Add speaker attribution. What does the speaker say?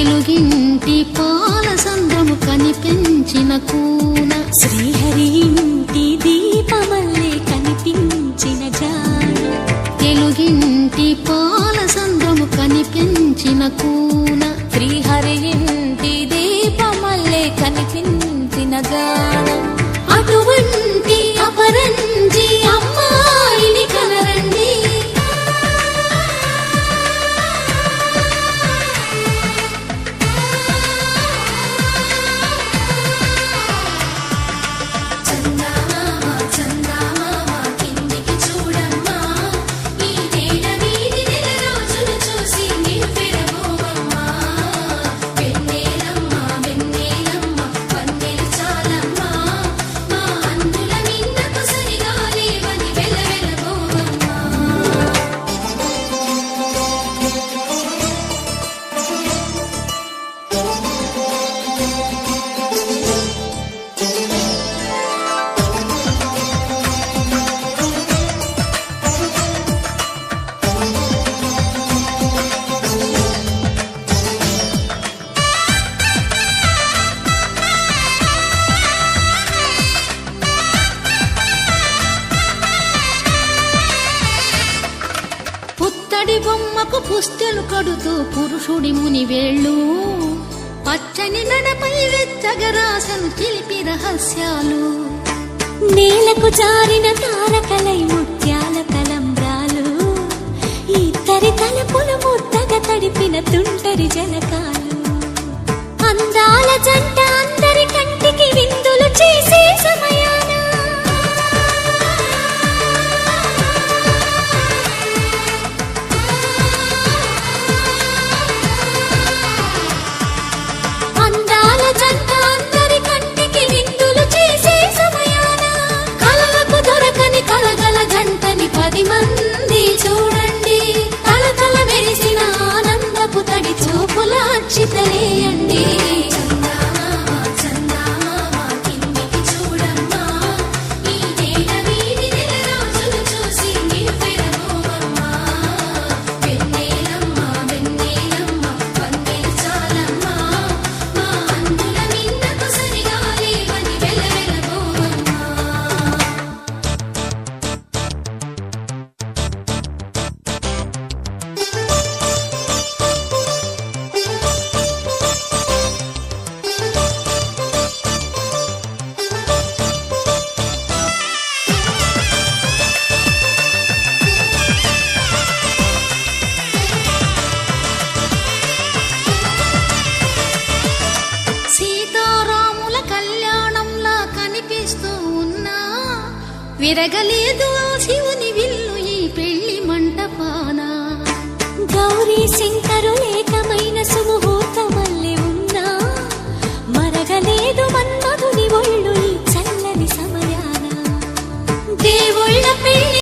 Speaker 1: తెలుగింటి పాల సంద్రము కనిపించిన కూన
Speaker 2: శ్రీహరి ఇంటి దీపమల్లే కనిపించిన జాడ
Speaker 1: తెలుగింటి పాల సంద్రము కనిపించిన కూన
Speaker 2: శ్రీహరి ఇంటి దీపమల్లే కనిపించిన జాడ
Speaker 1: అటువంటి అపరంజి అమ్మాయిని కనరండి పుత్తడి బొమ్మకు పుస్తెలు కడుతూ పురుషుడి ముని వేళ్ళు పచ్చని నడపై వెచ్చగరాసను చిలిపి రహస్యాలు
Speaker 2: నేలకు జారిన తారకలై ముత్యాల తలంబ్రాలు ఇద్దరి తలపులు ముద్దగా తడిపిన తుంటరి జలకాలు అందాల జంట అందరి కంటికి విందులు చేసే సమయాన అందాల జంట అందరి కంటికి విందులు చేసే సమయాన కలలకు దొరకని కలగల జంటని 10 మంది చూడండి తలతల మెరిసిన ఆనందపు తడి చూపుల అక్షితలేయండి
Speaker 1: సీతారాముల కళ్యాణంలా కనిపిస్తూ ఉన్నా విరగలేదు శివ